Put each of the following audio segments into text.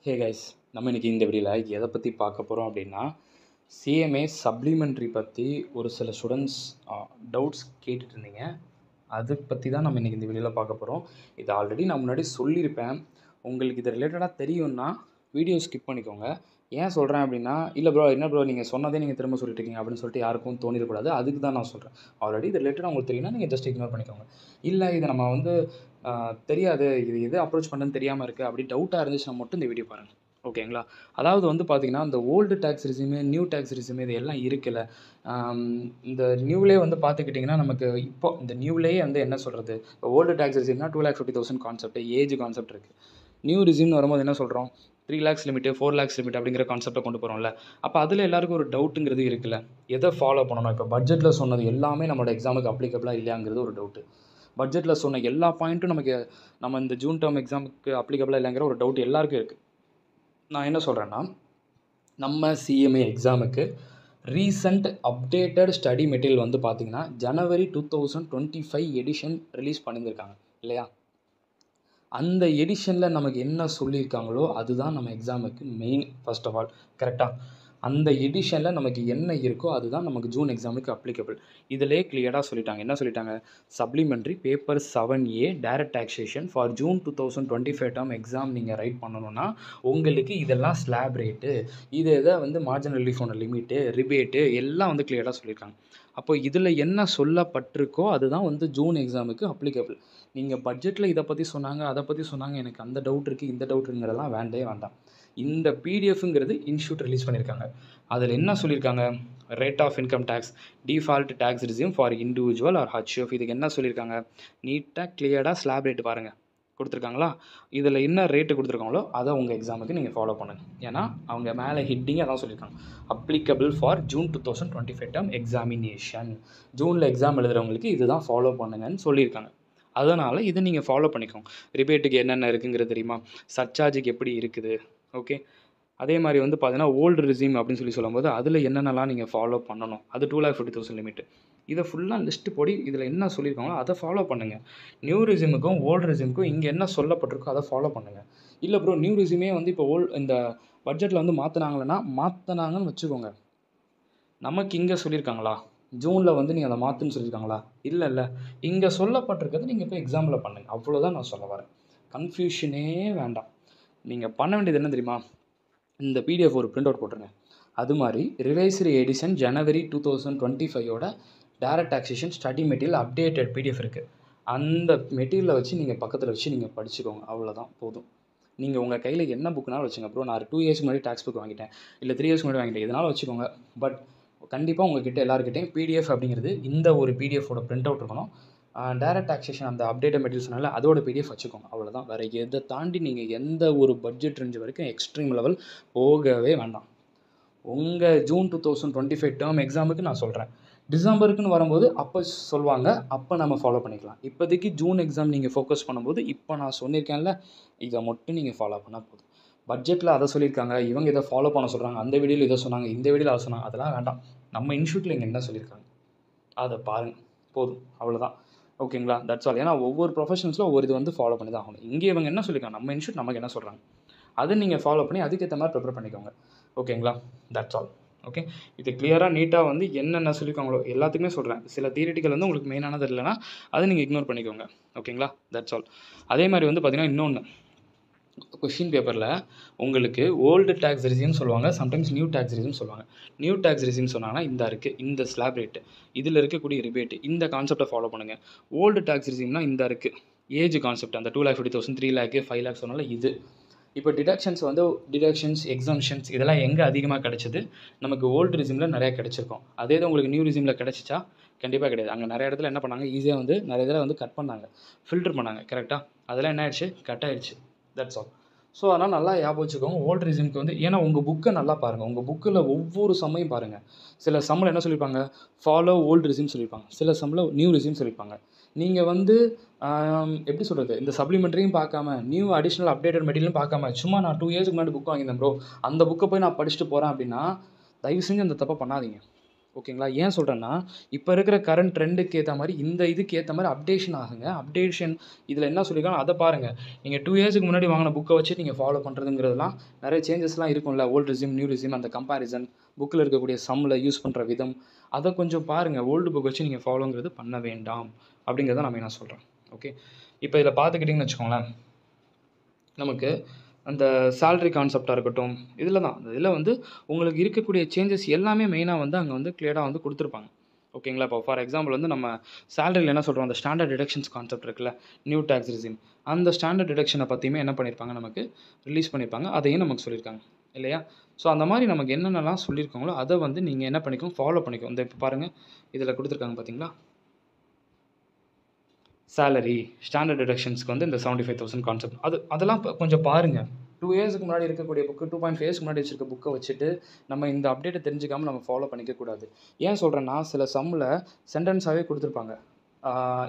Hey guys, நம்ம இன்றைக்கி இந்த வீடியோவில் எதை பற்றி பார்க்க போகிறோம் அப்படின்னா, சிஎம்ஏ சப்ளிமெண்ட்ரி பற்றி ஒரு சில ஸ்டூடெண்ட்ஸ் டவுட்ஸ் கேட்டுட்டு இருந்தீங்க. அதை பற்றி தான் நம்ம இன்றைக்கி இந்த வீடியோவில் பார்க்க போகிறோம். இது ஆல்ரெடி நான் முன்னாடி சொல்லியிருப்பேன். உங்களுக்கு இது ரிலேட்டடாக தெரியும்னா வீடியோ ஸ்கிப் பண்ணிக்கோங்க. ஏன் சொல்கிறேன் அப்படின்னா, இல்லை ப்ரோ என்ன ப்ரோ நீங்கள் சொன்னதே நீங்கள் திரும்ப சொல்லிட்டு இருக்கீங்க அப்படின்னு சொல்லிட்டு யாருக்கும் தோணிடக்கூடாது. அதுக்கு தான் நான் சொல்கிறேன். ஆல்ரெடி இது ரிலேட்டடாக உங்களுக்கு தெரியும்னா நீங்கள் ஜஸ்ட் இக்னோர் பண்ணிக்கோங்க. இல்லை இதை நம்ம தெரியாது, இது எது அப்ரோச் பண்ணுன்னு தெரியாமல் இருக்குது அப்படி டவுட்டாக இருந்துச்சுன்னா மட்டும் இந்த வீடியோ பாருங்கள். ஓகேங்களா? அதாவது பார்த்தீங்கன்னா, இந்த old tax resume, new tax resume இது எல்லாம் இருக்குல்ல. இந்த நியூவிலே பார்த்துக்கிட்டிங்கன்னா நமக்கு இப்போ இந்த நியூவிலேயே என்ன சொல்கிறது, இப்போ ஓல்டு டேக்ஸ் ரெஸ்யூம்னா 2,50,000 கான்செப்ட், ஏஜ் கான்செப்ட் இருக்குது. நியூ ரெஸ்யூம்னு வரும்போது என்ன சொல்கிறோம், 3 lakhs லிமிட்டு, 4 lakhs லிமிட் அப்படிங்கிற கான்செப்டை கொண்டு போகிறோம்ல. அப்போ அதில் எல்லாருக்கும் ஒரு டவுட்டுங்கிறது இருக்குல்ல, எதை ஃபாலோ பண்ணணும். இப்போ பட்ஜெட்டில் சொன்னது எல்லாமே நம்மளோட எக்ஸாமுக்கு அப்ளிகபிளாக இல்லையாங்கிறது ஒரு டவுட்டு. பட்ஜெட்டில் சொன்ன எல்லா பாயிண்ட்டும் நம்ம இந்த ஜூன் டேர்ம் எக்ஸாமுக்கு அப்ளிகபிளாக இல்லைங்கிற ஒரு டவுட் எல்லாருக்கும் இருக்குது. நான் என்ன சொல்கிறேன்னா, நம்ம சிஎம்ஏ எக்ஸாமுக்கு ரீசெண்ட் அப்டேட்டட் ஸ்டடி மெட்டீரியல் பார்த்திங்கன்னா ஜனவரி 2025 எடிஷன் ரிலீஸ் பண்ணியிருக்காங்க இல்லையா. அந்த எடிஷனில் நமக்கு என்ன சொல்லியிருக்காங்களோ அதுதான் நம்ம எக்ஸாமுக்கு மெயின். ஃபர்ஸ்ட் ஆஃப் ஆல் கரெக்டாக அந்த எடிஷனில் நமக்கு என்ன இருக்கோ அதுதான் நமக்கு ஜூன் எக்ஸாமுக்கு அப்ளிகபிள். இதிலே கிளியராக சொல்லிட்டாங்க. என்ன சொல்லிட்டாங்க, supplementary paper 7A direct taxation for June 2025 term exam நீங்கள் ரைட் பண்ணணும்னா உங்களுக்கு இதெல்லாம் ஸ்லாப் ரேட்டு, இது எதை மார்ஜினல் ரிலீஃப் ஒன்று லிமிட்டு, ரிபேட்டு எல்லாம் கிளியராக சொல்லியிருக்காங்க. அப்போ இதில் என்ன சொல்லப்பட்டிருக்கோ அதுதான் ஜூன் எக்ஸாமுக்கு அப்ளிகபிள். நீங்கள் பட்ஜெட்டில் இதை பற்றி சொன்னாங்க, அதை பற்றி சொன்னாங்க, எனக்கு அந்த டவுட் இருக்குது, இந்த டவுட்டுங்கிறதெல்லாம் வேண்டாம். இந்த பிடிஎஃப்ங்கிறது இன்ஸ்டியூட் ரிலீஸ் பண்ணியிருக்காங்க. அதில் என்ன சொல்லியிருக்காங்க, rate of income tax, default tax resume for individual or HF, இதுக்கு என்ன சொல்லியிருக்காங்க, நீட்டாக கிளியராக ஸ்லாப் ரேட்டு பாருங்கள் கொடுத்துருக்காங்களா. இதில் என்ன ரேட்டு கொடுத்துருக்காங்களோ அதை உங்கள் எக்ஸாமுக்கு நீங்கள் ஃபாலோ பண்ணுங்கள். ஏன்னா அவங்க மேலே ஹிட்டிங்காக தான் சொல்லியிருக்காங்க, applicable for June 2025 term examination. ஜூனில் எக்ஸாம் எழுதுகிறவங்களுக்கு இதுதான் ஃபாலோ பண்ணுங்கன்னு சொல்லியிருக்காங்க. அதனால் இதை நீங்கள் ஃபாலோ பண்ணிக்கோங்க. ரிபேட்டுக்கு என்னென்ன இருக்குங்கிறது தெரியுமா, சர்சார்ஜுக்கு எப்படி இருக்குது. ஓகே, அதே மாதிரி பார்த்தீங்கன்னா ஓல்டு ரெஸ்யூம் அப்படின்னு சொல்லும்போது அதில் என்னென்னலாம் நீங்கள் ஃபாலோ பண்ணணும், அது 2,50,000 லிமிட்டு. இதை ஃபுல்லாக லிஸ்ட்டு போடி இதில் என்ன சொல்லியிருக்காங்களோ அதை ஃபாலோ பண்ணுங்கள். நியூ ரெஸ்யூமுக்கும் ஓல்டு ரெஸ்யூமுக்கும் இங்கே என்ன சொல்லப்பட்டிருக்கோ அதை ஃபாலோ பண்ணுங்கள். இல்லை ப்ரோ நியூ ரெஸ்யூமே இப்போ இந்த பட்ஜெட்டில் மாற்றினாங்கன்னு வச்சுக்கோங்க. நமக்கு இங்கே சொல்லியிருக்காங்களா ஜூனில் நீ அதை மாற்றுன்னு சொல்லியிருக்காங்களா, இல்லை இங்கே சொல்லப்பட்டிருக்கிறது நீங்கள் போய் எக்ஸாம்பிள் பண்ணுங்கள். அவ்வளோதான் நான் சொல்ல வரேன். கன்ஃபியூஷனே வேண்டாம். நீங்கள் பண்ண வேண்டியது என்ன தெரியுமா, இந்த பிடிஎஃப் ஒரு பிரிண்ட் அவுட் போட்டுருங்க. அது மாதிரி ரிவைஸ்டு எடிஷன் ஜனவரி 2025 direct taxation study material updated PDF இருக்குது. அந்த மெட்டீரியலை வச்சு நீங்கள் பக்கத்தில் வச்சு நீங்கள் படிச்சுக்கோங்க. அவ்வளோதான் போதும். நீங்கள் உங்கள் கையில் என்ன புக்குனாலும் வச்சுங்க. அப்புறம் நான் 2 இயர்ஸ்க்கு முன்னாடி டேக்ஸ் புக் வாங்கிட்டேன், இல்லை 3 இயர்ஸ்க்கு முன்னாடி வாங்கிட்டேன், இதனால வச்சுக்கோங்க. பட் கண்டிப்பாக உங்கள்கிட்ட எல்லாருக்கிட்டையும் பிடிஎஃப் அப்படிங்கிறது இந்த ஒரு பிடிஎஃபோட பிரிண்ட் அவுட் இருக்கணும். டைரக்ட் டாக்ஸேஷன் அந்த அப்டேட்டட் மெட்டீரியல் சொன்னால அதோட பிடிஎஃப் வச்சுக்கோங்க. அவ்வளோதான். வேறு எதை தாண்டி நீங்கள் எந்த ஒரு பட்ஜெட் ரேஞ்ச் வரைக்கும் எக்ஸ்ட்ரீம் லெவல் போகவே வேண்டாம். உங்கள் ஜூன் 2025 டேர்ம் எக்ஸாமுக்கு நான் சொல்கிறேன். டிசம்பருக்குன்னு வரும்போது அப்போ சொல்லுவாங்க, அப்போ நம்ம ஃபாலோ பண்ணிக்கலாம். இப்போதைக்கு ஜூன் எக்ஸாம் நீங்கள் ஃபோக்கஸ் பண்ணும்போது இப்போ நான் சொல்லியிருக்கேன்ல, இதை மட்டும் நீங்கள் ஃபாலோ பண்ணால் போதும். பட்ஜெட்டில் அதை சொல்லியிருக்காங்க, இவங்க இதை ஃபாலோ பண்ண சொல்கிறாங்க, அந்த வீடியோவில் இதை சொன்னாங்க, இந்த வீடியோவில் அதை சொன்னாங்க, அதெல்லாம் வேண்டாம். நம்ம இன்ஸ்டியூட்டில் இங்கே என்ன சொல்லியிருக்காங்க அதை பாருங்கள் போதும். அவ்வளோதான். ஓகேங்களா, தட்ஸ் ஆல். ஏன்னா ஒவ்வொரு ப்ரொஃபஷன்ஸில் ஒவ்வொரு இது ஃபாலோ பண்ணி தான் ஆகணும். இங்கே இவங்க என்ன சொல்லியிருக்காங்க, நம்ம இன்ஸ்டியூட் நமக்கு என்ன சொல்கிறாங்க அதை நீங்கள் ஃபாலோ பண்ணி அதுக்கேற்ற மாதிரி ப்ரிப்பேர் பண்ணிக்கோங்க. ஓகேங்களா, தட்ஸ் ஆல். ஓகே, இது கிளியராக நீட்டாக என்னென்ன சொல்லியிருக்காங்களோ எல்லாத்துக்குமே சொல்கிறேன். சில தியரிட்டிக்கல் உங்களுக்கு மெயினானது இல்லைனா அதை நீங்கள் இக்னோர் பண்ணிக்கோங்க. ஓகேங்களா, தட்ஸ் ஆல். அதே மாதிரி பார்த்தீங்கன்னா இன்னொன்று, கொஷின் பேப்பரில் உங்களுக்கு ஓல்டு டேக்ஸ் ரெஸ்யூம் சொல்லுவாங்க, சம்டைம்ஸ் நியூ டேக்ஸ் ரெஸ்யூம் சொல்லுவாங்க. நியூ டேக்ஸ் ரெஸ்யூம் சொன்னாங்கன்னா இந்த இருக்குது, இந்த ஸ்லாப் ரேட்டு, இதில் இருக்கக்கூடிய ரிபேட்டு, இந்த கான்செப்டை ஃபாலோ பண்ணுங்கள். ஓல்டு டேக்ஸ் ரெஸ்யூம்னா இந்த இருக்குது, ஏஜ் கான்செப்ட், அந்த 2,50,000, 3 lakh, 5 lakh சொன்னால இது. இப்போ டிடக்ஷன்ஸ் எக்ஸம்ஷன்ஸ் இதெல்லாம் எங்கே அதிகமாக கிடச்சிது, நமக்கு ஓல்டு ரெஸ்யூமில் நிறையா கிடச்சிருக்கும். அதே தான் உங்களுக்கு நியூ ரெஸ்யூமில் கிடச்சிச்சா, கண்டிப்பாக கிடையாது. அங்கே நிறைய இடத்துல என்ன பண்ணாங்க, ஈஸியாக நிறைய இதில் கட் பண்ணாங்க, ஃபில்டர் பண்ணாங்க. கரெக்டாக அதெல்லாம் என்ன ஆயிடுச்சு, கட் ஆயிடுச்சு. That's all. ஸோ அதனால் நல்லா ஞாபகம் வச்சுக்கோங்க. ஓல்டு ரெஸ்யூமுக்கு ஏன்னா உங்கள் புக்கை நல்லா பாருங்கள். உங்கள் புக்கில் ஒவ்வொரு சம்மையும் பாருங்கள். சில சம்மில் என்ன சொல்லியிருப்பாங்க, ஃபாலோ ஓல்டு ரெஸ்யூம் சொல்லியிருப்பாங்க, சில சம்மில் நியூ ரெஸ்யூம் சொல்லியிருப்பாங்க. நீங்கள் எப்படி சொல்கிறது, இந்த சப்ளிமெண்ட்ரியும் பார்க்காம நியூ அடிஷ்னல் அப்டேட்டட் மெட்டீரியலும் பார்க்காம சும்மா நான் 2 இயர்ஸ்க்கு முன்னாடி புக் வாங்கியிருந்தேன் ப்ரோ, அந்த புக்கை போய் நான் படிச்சுட்டு போகிறேன் அப்படின்னா தயவு செஞ்சு அந்த தப்பை பண்ணாதீங்க. ஓகேங்களா? ஏன் சொல்கிறேன்னா, இப்போ இருக்கிற கரண்ட் ட்ரெண்டுக்கு ஏற்ற மாதிரி இந்த இதுக்கு ஏற்ற மாதிரி அப்டேஷன் ஆகுங்க. அப்டேஷன் இதில் என்ன சொல்லியிருக்காங்க அதை பாருங்கள். நீங்கள் 2 இயர்ஸுக்கு முன்னாடி வாங்கின புக்கை வச்சு நீங்கள் ஃபாலோ பண்ணுறதுங்கிறதுலாம் நிறைய சேஞ்சஸ்லாம் இருக்கும்ல. ஓல்டு ரெஸ்யூம், நியூ ரெஸ்யூம், அந்த கம்பேரிசன், புக்கில் இருக்கக்கூடிய சம்மில் யூஸ் பண்ணுற விதம், அதை கொஞ்சம் பாருங்கள். ஓல்டு புக் வச்சு நீங்கள் ஃபாலோங்கிறது பண்ண வேண்டாம் அப்படிங்கிறத நான் மெயினாக சொல்கிறேன். ஓகே, இப்போ இதில் பார்த்துக்கிட்டிங்கன்னு வச்சுக்கோங்களேன், நமக்கு அந்த சேலரி கான்செப்டாக இருக்கட்டும், இதில் வந்து உங்களுக்கு இருக்கக்கூடிய சேஞ்சஸ் எல்லாமே மெயினாக வந்து அங்கே வந்து கிளியராக வந்து கொடுத்துருப்பாங்க. ஓகேங்களா? இப்போ ஃபார் எக்ஸாம்பிள் வந்து நம்ம சேலரியில் என்ன சொல்கிறோம், அந்த ஸ்டாண்டர்ட் டிடக்ஷன்ஸ் கான்செப்ட் இருக்குல்ல, நியூ டேக்ஸ் ரெஜிம், அந்த ஸ்டாண்டர்ட் டிடக்ஷனை பற்றியுமே என்ன பண்ணியிருப்பாங்க, நமக்கு ரிலீஸ் பண்ணியிருப்பாங்க. அதையும் நமக்கு சொல்லியிருக்காங்க இல்லையா? ஸோ அந்த மாதிரி நமக்கு என்னென்னலாம் சொல்லியிருக்காங்களோ அதை வந்து நீங்கள் என்ன பண்ணிக்கோங்க, ஃபாலோ பண்ணிக்கோங்க. இந்த இப்போ பாருங்கள், இதில் கொடுத்துருக்காங்க பார்த்தீங்களா, சேலரி ஸ்டாண்டர்ட் டிடக்ஷன்ஸ்க்கு வந்து இந்த 75,000 கான்செப்ட் அதெல்லாம் கொஞ்சம் பாருங்கள். 2 இயர்ஸுக்கு முன்னாடி இருக்கக்கூடிய புக்கு, 2.5 இயர்ஸ்க்கு முன்னாடி வச்சிருக்க புக்கை வச்சுட்டு நம்ம இந்த அப்டேட்டை தெரிஞ்சுக்காமல் நம்ம ஃபாலோ பண்ணிக்கக்கூடாது. ஏன் சொல்கிறேன்னா, சில சம்மில் சென்டென்ஸாகவே கொடுத்துருப்பாங்க.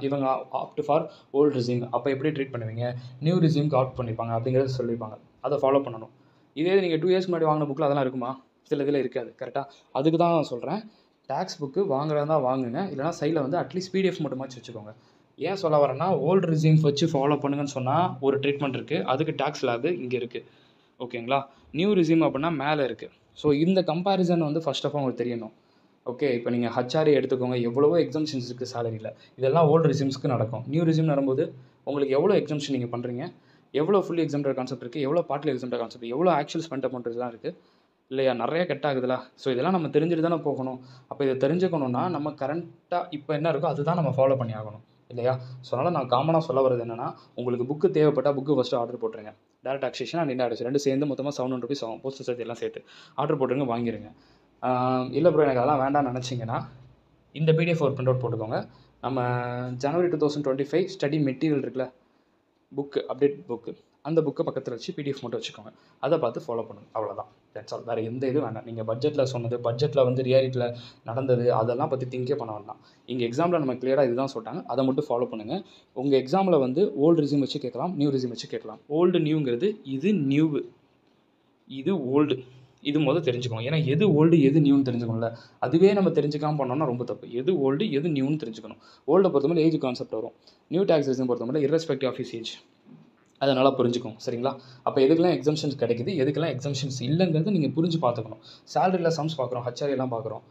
இவங்க ஆப்ட் ஃபார் ஓல்டு ரெஸ்யூம், அப்போ எப்படி ட்ரீட் பண்ணுவீங்க, நியூ ரெஸ்யூம்க்கு ஆப்ட் பண்ணியிருப்பாங்க அப்படிங்கிறத சொல்லியிருப்பாங்க. அதை ஃபாலோ பண்ணணும். இதே நீங்கள் 2 இயர்ஸ்க்கு முன்னாடி வாங்கின புக்கில் அதெல்லாம் இருக்குமா? சில இதில் இருக்காது. கரெக்டாக? அதுக்கு தான் நான் சொல்கிறேன், டேக்ஸ் புக்கு வாங்குறதா வாங்குங்க, இல்லைனா சைடில் வந்து அட்லீஸ்ட் பிடிஎஃப் மட்டுமாச்சு வச்சுக்கோங்க. ஏன் சொல்ல வரேன்னா, ஓல்டு ரெஸ்யூம் வச்சு ஃபாலோ பண்ணுங்கன்னு சொன்னால் ஒரு ட்ரீட்மெண்ட் இருக்குது, அதுக்கு டேக்ஸ் லேபு இங்கே இருக்குது. ஓகேங்களா? நியூ ரெஸ்யூம் அப்படின்னா மேலே இருக்குது. ஸோ இந்த கம்பேரிசன் வந்து ஃபர்ஸ்ட் ஆஃப் ஆல் உங்களுக்கு தெரியணும். ஓகே, இப்போ நீங்கள் ஹச்ஆர்ஏ எடுத்துக்கோங்க, எவ்வளவோ எக்ஸம்ஷன்ஸ் இருக்குது சேலரியில். இதெல்லாம் ஓல்டு ரெஸ்யூம்ஸ்க்கு நடக்கும். நியூ ரெஸ்யூம் வரும்போது உங்களுக்கு எவ்வளோ எக்ஸம்ஷன் நீங்கள் பண்ணுறீங்க, எவ்வளோ ஃபுல்லி எக்ஸம்டட் கான்செப்ட் இருக்குது, எவ்வளோ பார்ட்லி எக்ஸம்டட் கான்செப்ட், எவ்வளோ ஆக்சுவல் ஸ்பெண்ட் அமௌண்ட்லாம் இருக்குது இல்லையா? நிறைய கட் ஆகுதுல. ஸோ இதெல்லாம் நம்ம தெரிஞ்சுட்டு தானே போகணும். அப்போ இதை தெரிஞ்சுக்கணுன்னா நம்ம கரண்ட்டாக இப்போ என்ன இருக்கோ அதுதான் நம்ம ஃபாலோ பண்ணி ஆகணும் இல்லையா? ஸோ அதனால் நான் காமனாக சொல்ல வரது என்னென்னா, உங்களுக்கு புக்கு தேவைப்பட்டால் புக்கு ஃபஸ்ட்டு ஆர்டர் போட்டுருங்க. டேரக்ட் டாக்ஸேஷன் அண்ட் இன்டைரக்ட் ரெண்டு சேர்ந்து மொத்தமாக 700 rupees ஆகும். போஸ்டல் சார்ஜ் எல்லாம் சேர்த்து ஆர்டர் போட்டுருங்க, வாங்கிடுங்க. இல்லை ப்ரோ எனக்கு அதெல்லாம் வேண்டாம்னு நினச்சிங்கன்னா இந்த பிடிஎஃப் ஒரு பிரிண்ட் அவுட் போட்டுக்கோங்க. நம்ம ஜனவரி 2025 ஸ்டடி மெட்டீரியல் இருக்குல்ல, புக்கு அப்டேட் புக்கு, அந்த புக்கை பக்கத்தில் வச்சு பிடிஎஃப் மட்டும் வச்சுக்கோங்க. அதை பார்த்து ஃபாலோ பண்ணுங்கள். அவ்வளோதான். That's all. வேறு எந்த இதுவும் வேண்டாம். நீங்கள் பட்ஜெட்டில் சொன்னது, பட்ஜெட்டில் வந்து ரியாலிட்டியில் நடந்தது, அதெல்லாம் பற்றி திங்கே பண்ண வேண்டாம். இங்கே எக்ஸாமில் நம்ம கிளியராக இதுதான் சொல்லிட்டாங்க, அதை மட்டும் ஃபாலோ பண்ணுங்கள். உங்கள் எக்ஸாமில் வந்து ஓல்டு ரெஸ்யூம் வச்சு கேட்கலாம், நியூ ரெஸ்யூம் வச்சு கேட்கலாம். ஓல்டு நியூங்கிறது இது நியூவு, இது ஓல்டு, இது முதல் தெரிஞ்சுக்கணும். ஏன்னா எது ஓல்டு எது நியூன்னு தெரிஞ்சுக்கணும்ல. அதுவே நம்ம தெரிஞ்சுக்காமல் பண்ணோம்னா ரொம்ப தப்பு. எது ஓல்டு எது நியூன்னு தெரிஞ்சுக்கணும். ஓல்டை பொறுத்தவரை ஏஜ் கான்செப்ட் வரும், நியூ டேக்ஸ் ரெஸ்யூம் பொறுத்தவரை irrespective of his ஏஜ். அதை நல்லா புரிஞ்சுக்கும். சரிங்களா? அப்போ எதுக்கெல்லாம் எக்ஸம்ஷன்ஸ் கிடைக்குது, எதுக்கெல்லாம் எக்ஸம்ஷன்ஸ் இல்லைங்கிறது நீங்கள் புரிஞ்சு பார்த்துக்கணும். சேலரியில் சம்ஸ் பார்க்குறோம், ஹச்ஆர்ஏலாம் பார்க்குறோம்.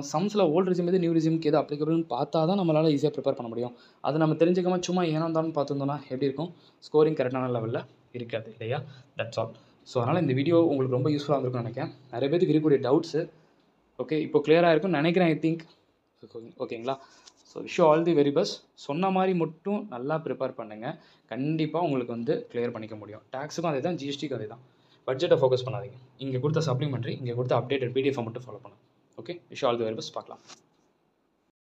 சம்ஸில் ஓல்டு ரெஸ்யூம் எது, நியூ ரெஸ்யூம்க்கு எது அப்ளிகபிள்னு பார்த்தா தான் நம்மளால் ஈஸியாக ப்ரிப்பேர் பண்ண முடியும். அதை நம்ம தெரிஞ்சுக்காம சும்மா ஏனோ தானு பார்த்துருந்தோம்னா எப்படி இருக்கும், ஸ்கோரிங் கரெக்டான லெவலில் இருக்காது இல்லையா? That's all. ஸோ அதனால் இந்த வீடியோ உங்களுக்கு ரொம்ப யூஸ்ஃபுல்லாக இருந்திருக்கும்னு நினைக்கிறேன். நிறைய பேருக்கு இருக்கக்கூடிய டவுட்ஸு ஓகே இப்போ கிளியராக இருக்கும்னு நினைக்கிறேன். ஐ திங்க் ஓகேங்களா? So wish you all the very best. சொன்ன மாதிரி மட்டும் நல்லா ப்ரிப்பேர் பண்ணுங்கள். கண்டிப்பாக உங்களுக்கு வந்து கிளியர் பண்ணிக்க முடியும். டேக்ஸுக்கும் அதே தான், ஜிஎஸ்டிக்கும் அதே தான். பட்ஜெட்டை ஃபோக்கஸ் பண்ணாதீங்க. இங்கே கொடுத்த சப்ளிமெண்ட்ரி, இங்கே கொடுத்த அப்டேட்டட் பிடிஎஃப் மட்டும் ஃபாலோ பண்ணுங்கள். Okay, wish you all the very best. பார்க்கலாம்.